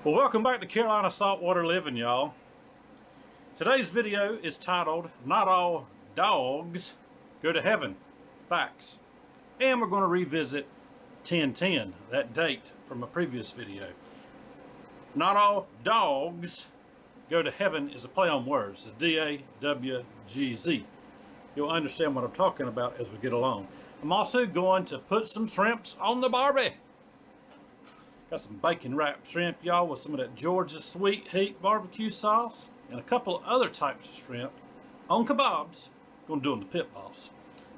Well, welcome back to Carolina Saltwater Living, y'all. Today's video is titled, Not All Dogs Go to Heaven. Facts. And we're going to revisit 10/10, that date from a previous video. Not all dogs go to heaven is a play on words, the D-A-W-G-Z. You'll understand what I'm talking about as we get along. I'm also going to put some shrimps on the Barbie. Got some bacon wrapped shrimp, y'all, with some of that Georgia sweet heat barbecue sauce and a couple of other types of shrimp on kebabs. Gonna do them the Pit Boss.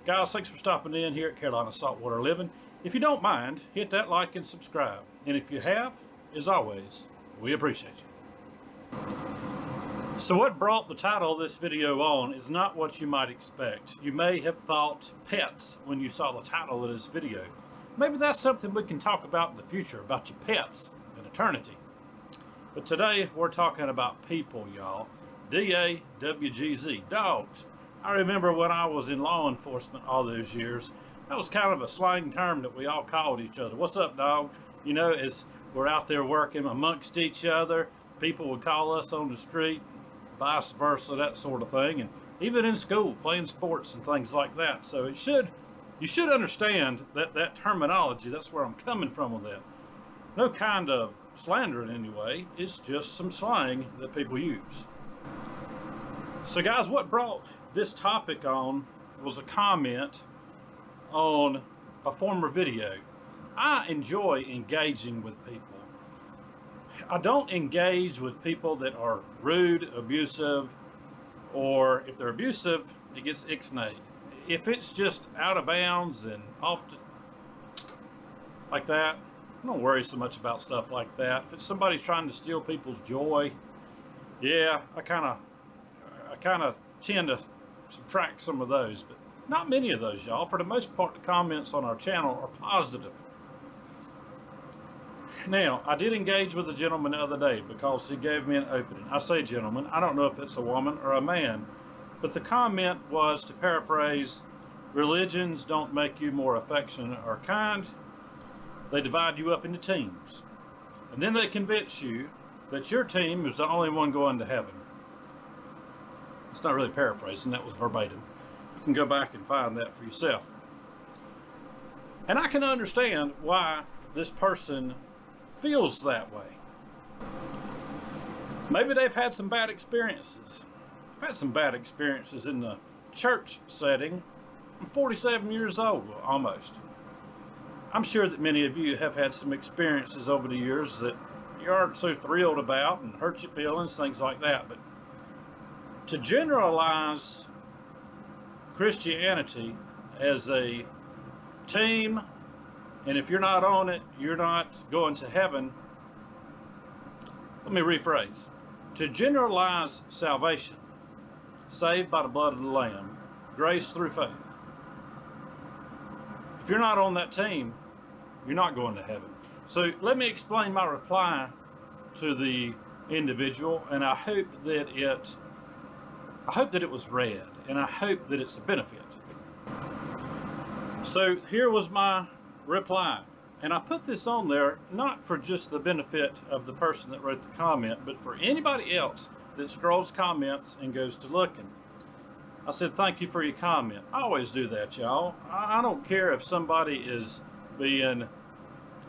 Guys, thanks for stopping in here at Carolina Saltwater Living. If you don't mind, hit that like and subscribe. And if you have, as always, we appreciate you. So what brought the title of this video on is not what you might expect. You may have thought pets when you saw the title of this video. Maybe that's something we can talk about in the future, about your pets in eternity. But today we're talking about people, y'all. D-A-W-G-Z, dogs. I remember when I was in law enforcement all those years, that was kind of a slang term that we all called each other. What's up, dog? You know, as we're out there working amongst each other, people would call us on the street, vice versa, that sort of thing. And even in school, playing sports and things like that. So you should understand that terminology. That's where I'm coming from with that. No kind of slander in any way. It's just some slang that people use. So guys, what brought this topic on was a comment on a former video. I enjoy engaging with people. I don't engage with people that are rude, abusive, or if they're abusive, it gets ixnayed. If it's just out of bounds and off to, like that, I don't worry so much about stuff like that. If it's somebody trying to steal people's joy, yeah, I kind of tend to subtract some of those, but not many of those, y'all. For the most part, the comments on our channel are positive. Now, I did engage with a gentleman the other day because he gave me an opening. I say gentleman, I don't know if it's a woman or a man, but the comment was, to paraphrase, religions don't make you more affectionate or kind. They divide you up into teams. And then they convince you that your team is the only one going to heaven. It's not really paraphrasing, that was verbatim. You can go back and find that for yourself. And I can understand why this person feels that way. Maybe they've had some bad experiences. I've had some bad experiences in the church setting. I'm 47 years old, almost. I'm sure that many of you have had some experiences over the years that you aren't so thrilled about and hurt your feelings, things like that. But to generalize Christianity as a team, and if you're not on it, you're not going to heaven. Let me rephrase. To generalize salvation, saved by the blood of the Lamb, grace through faith. If you're not on that team, you're not going to heaven. So let me explain my reply to the individual, and I hope that it was read, and I hope that it's a benefit. So here was my reply, and I put this on there not for just the benefit of the person that wrote the comment, but for anybody else that scrolls comments and goes to looking. I said, thank you for your comment. I always do that, y'all. I don't care if somebody is being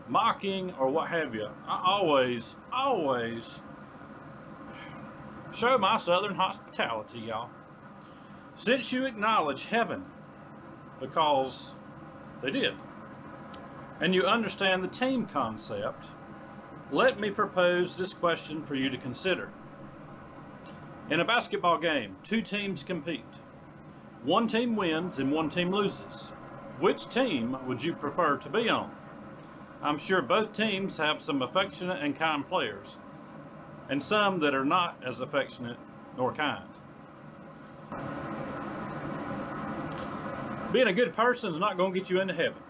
mocking or what have you. I always show my southern hospitality, y'all. Since you acknowledge heaven, because they did, and you understand the team concept, let me propose this question for you to consider. In a basketball game, two teams compete. One team wins and one team loses. Which team would you prefer to be on? I'm sure both teams have some affectionate and kind players, and some that are not as affectionate nor kind. Being a good person is not going to get you into heaven.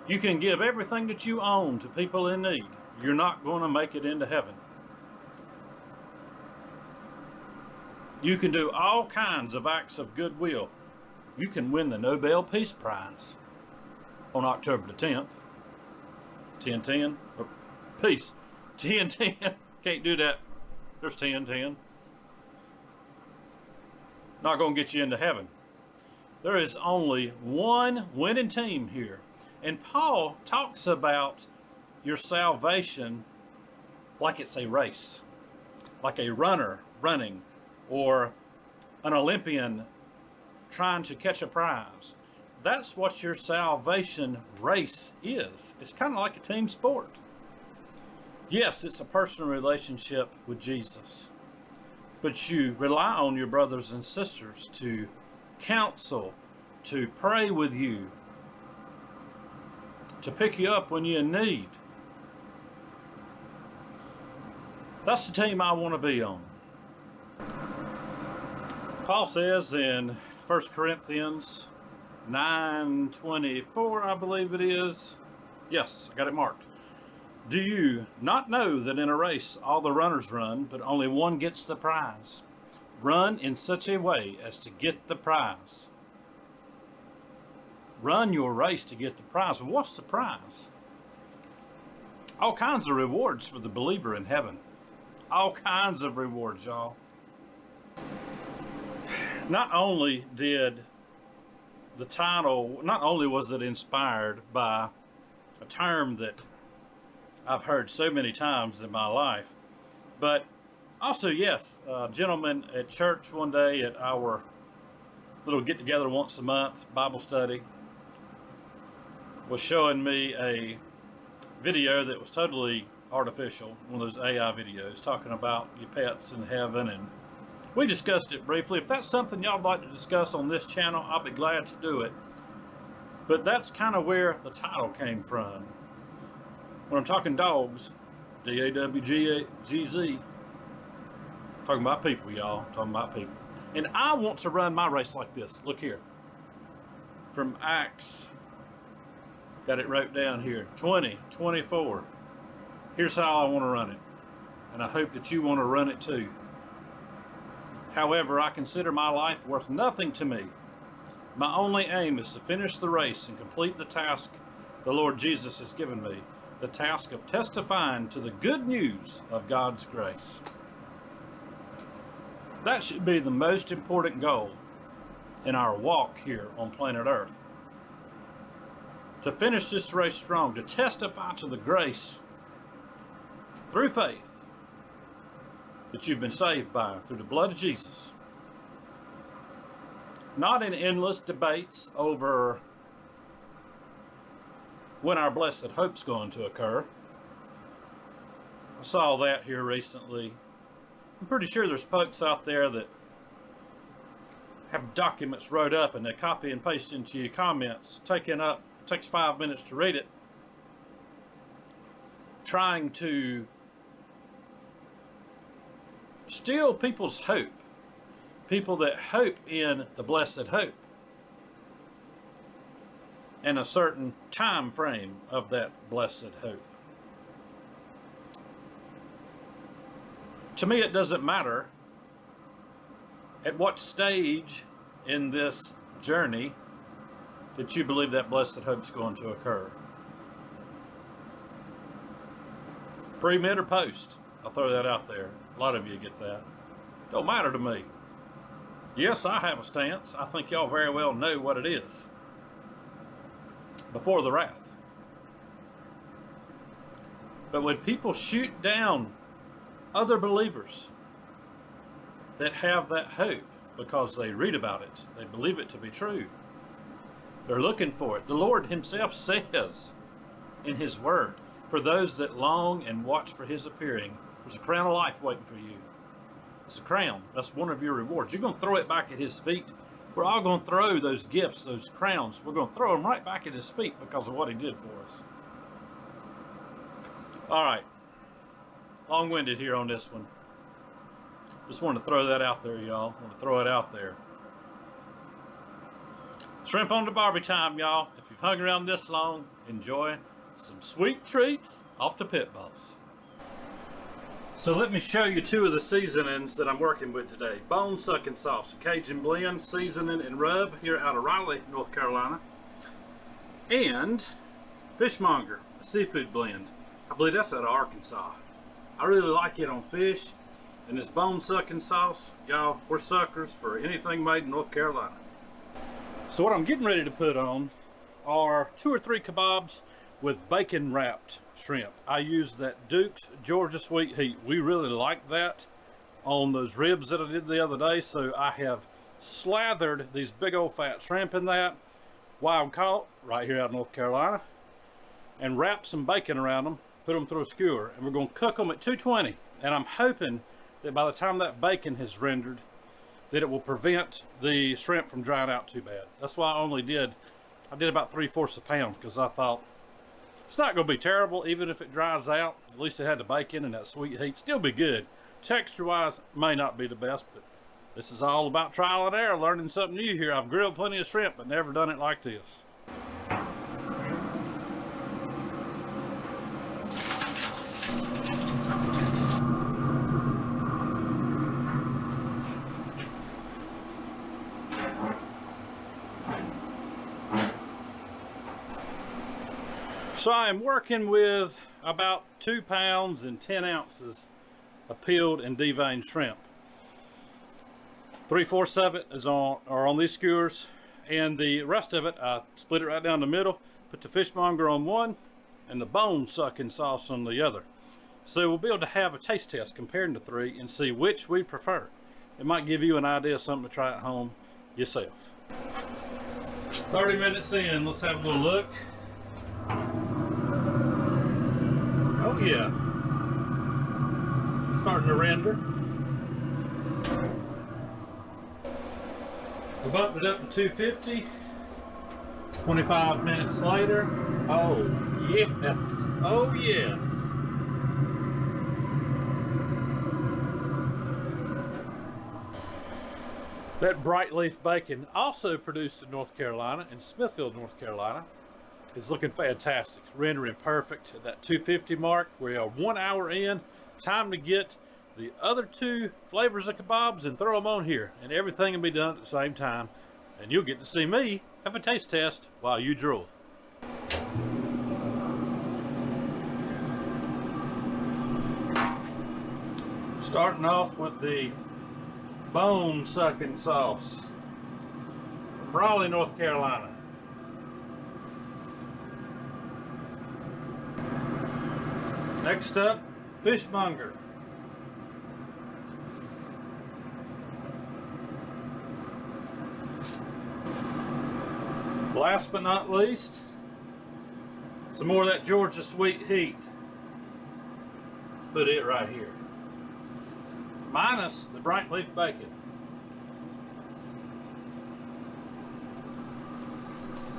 You can give everything that you own to people in need. You're not going to make it into heaven. You can do all kinds of acts of goodwill. You can win the Nobel Peace Prize on October the 10th. 10/10, or peace. 10, 10. Can't do that. There's 10, 10. Not going to get you into heaven. There is only one winning team here. And Paul talks about your salvation like it's a race. Like a runner running, or an Olympian trying to catch a prize. That's what your salvation race is. It's kind of like a team sport. Yes, it's a personal relationship with Jesus, but you rely on your brothers and sisters to counsel, to pray with you, to pick you up when you're in need. That's the team I want to be on. Paul says in 1 Corinthians 9:24, I believe it is. Yes, I got it marked. Do you not know that in a race all the runners run, but only one gets the prize? Run in such a way as to get the prize. Run your race to get the prize. What's the prize? All kinds of rewards for the believer in heaven. All kinds of rewards, y'all. Not only did the title, not only was it inspired by a term that I've heard so many times in my life, but also, yes, a gentleman at church one day at our little get-together once a month Bible study was showing me a video that was totally artificial, one of those AI videos talking about your pets in heaven, and we discussed it briefly. If that's something y'all would like to discuss on this channel, I'll be glad to do it. But that's kind of where the title came from. When I'm talking dogs, D-A-W-G-Z, talking about people, y'all, talking about people. And I want to run my race like this. Look here. From Acts, got it wrote down here, 20:24. Here's how I want to run it. And I hope that you want to run it too. However, I consider my life worth nothing to me. My only aim is to finish the race and complete the task the Lord Jesus has given me, the task of testifying to the good news of God's grace. That should be the most important goal in our walk here on planet Earth. To finish this race strong, to testify to the grace through faith that you've been saved by through the blood of Jesus. Not in endless debates over when our blessed hope's going to occur. I saw that here recently. I'm pretty sure there's folks out there that have documents wrote up and they copy and paste into your comments, takes 5 minutes to read it, trying to steal people's hope. People that hope in the blessed hope and a certain time frame of that blessed hope. To me, it doesn't matter at what stage in this journey that you believe that blessed hope is going to occur. Pre, mid, or post. I'll throw that out there. A lot of you get that. Don't matter to me. Yes, I have a stance. I think y'all very well know what it is. Before the wrath. But when people shoot down other believers that have that hope because they read about it, they believe it to be true, they're looking for it. The Lord himself says in his word, for those that long and watch for his appearing, there's a crown of life waiting for you. It's a crown. That's one of your rewards. You're going to throw it back at his feet. We're all going to throw those gifts, those crowns. We're going to throw them right back at his feet because of what he did for us. All right. Long-winded here on this one. Just wanted to throw that out there, y'all. Want to throw it out there. Shrimp on the Barbie time, y'all. If you've hung around this long, enjoy some sweet treats off the Pit Boss. So let me show you two of the seasonings that I'm working with today. Bone sucking sauce, a Cajun blend, seasoning and rub here out of Raleigh, North Carolina. And Fishmonger, a seafood blend. I believe that's out of Arkansas. I really like it on fish. And this bone sucking sauce, y'all, we're suckers for anything made in North Carolina. So what I'm getting ready to put on are 2 or 3 kebabs with bacon wrapped shrimp. I use that Duke's Georgia Sweet Heat. We really like that on those ribs that I did the other day. So I have slathered these big old fat shrimp in that, wild caught right here out of North Carolina, and wrapped some bacon around them, put them through a skewer, and we're going to cook them at 220. And I'm hoping that by the time that bacon has rendered, that it will prevent the shrimp from drying out too bad. That's why I did about 3/4 a pound, because I thought it's not going to be terrible even if it dries out. At least it had the bacon and that sweet heat. Still be good. Texture wise, may not be the best, but this is all about trial and error, learning something new here. I've grilled plenty of shrimp, but never done it like this. So I am working with about 2 pounds and 10 ounces of peeled and deveined shrimp. 3/4 of it are on these skewers, and the rest of it I split it right down the middle, put the fishmonger on one and the bone sucking sauce on the other. So we'll be able to have a taste test comparing the 3 and see which we prefer. It might give you an idea of something to try at home yourself. 30 minutes in, let's have a little look. Oh yeah, starting to render. I bumped it up to 250. 25 minutes later. Oh yes, oh yes. That bright leaf bacon, also produced in North Carolina, in Smithfield, North Carolina, is looking fantastic. It's rendering perfect at that 250 mark. We are 1 hour in. Time to get the other 2 flavors of kebabs and throw them on here, and everything will be done at the same time, and you'll get to see me have a taste test while you drool. Starting off with the bone sucking sauce from Raleigh, North Carolina. Next up, fishmonger. Last but not least, some more of that Georgia Sweet Heat. Put it right here. Minus the bright leaf bacon.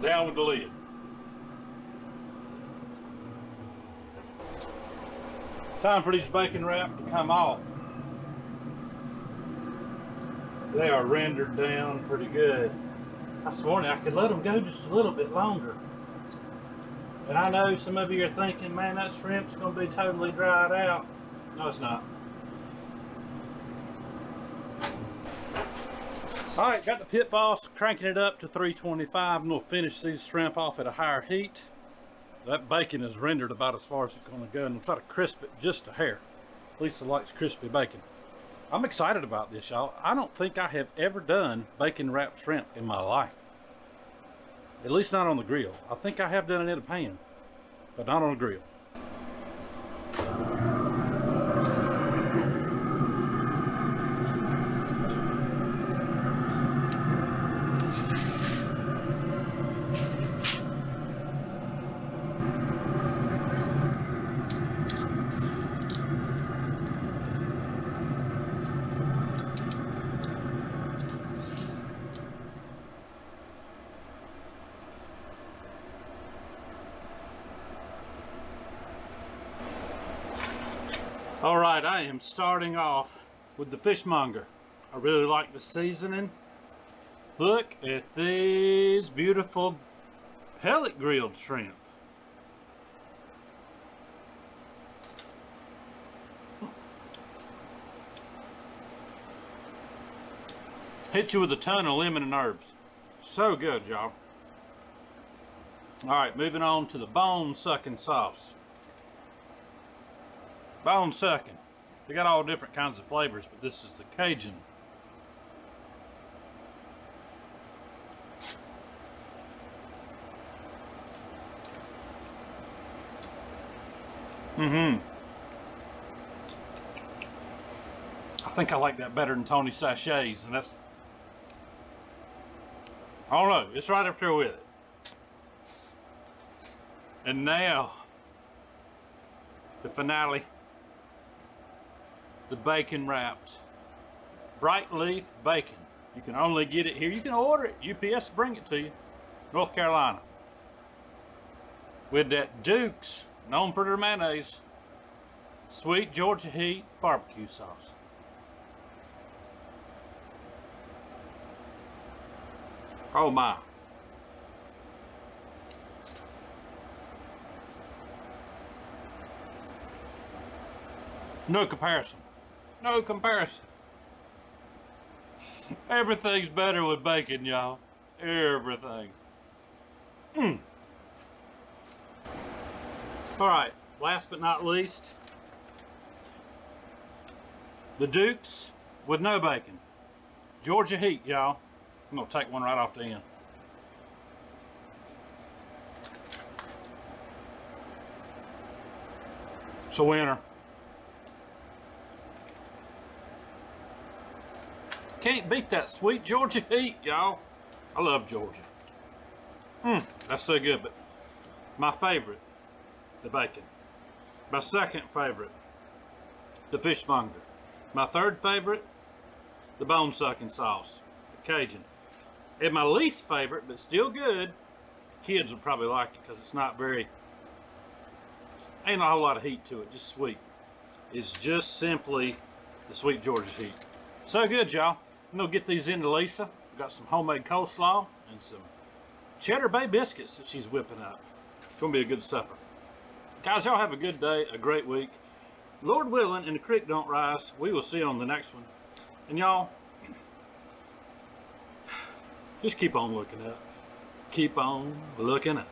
Down with the lid. Time for these bacon wraps to come off. They are rendered down pretty good. I swore I could let them go just a little bit longer. And I know some of you are thinking, man, that shrimp's going to be totally dried out. No, it's not. Alright, got the pit boss cranking it up to 325, and we'll finish these shrimp off at a higher heat. That bacon is rendered about as far as it's going to go, and we'll try to crisp it just a hair. Lisa likes crispy bacon. I'm excited about this, y'all. I don't think I have ever done bacon wrapped shrimp in my life. At least not on the grill. I think I have done it in a pan, but not on a grill. Alright, I am starting off with the fishmonger. I really like the seasoning. Look at these beautiful pellet grilled shrimp. Hit you with a ton of lemon and herbs. So good, y'all. Alright, moving on to the bone sucking sauce. Bone sucking. They got all different kinds of flavors, but this is the Cajun. I think I like that better than Tony Sachet's, and that's, I don't know, it's right up there with it. And now, the finale, the bacon wrapped bright leaf bacon. You can only get it here. You can order it. UPS bring it to you. North Carolina. With that Duke's, known for their mayonnaise, sweet Georgia Heat barbecue sauce. Oh my. No comparison. No comparison. Everything's better with bacon, y'all. Everything. Alright, last but not least, the Dukes with no bacon. Georgia Heat, y'all. I'm going to take one right off the end. It's a winner. Can't beat that sweet Georgia Heat, y'all. I love Georgia. That's so good, but my favorite, the bacon. My second favorite, the fishmonger. My third favorite, the bone-sucking sauce, the Cajun. And my least favorite, but still good, kids would probably like it because it's not very, ain't a whole lot of heat to it, just sweet. It's just simply the sweet Georgia Heat. So good, y'all. I'm gonna get these into Lisa. We've got some homemade coleslaw and some Cheddar Bay biscuits that she's whipping up. It's gonna be a good supper. Guys, y'all have a good day, a great week. Lord willing, and the creek don't rise, we will see you on the next one. And y'all, just keep on looking up. Keep on looking up.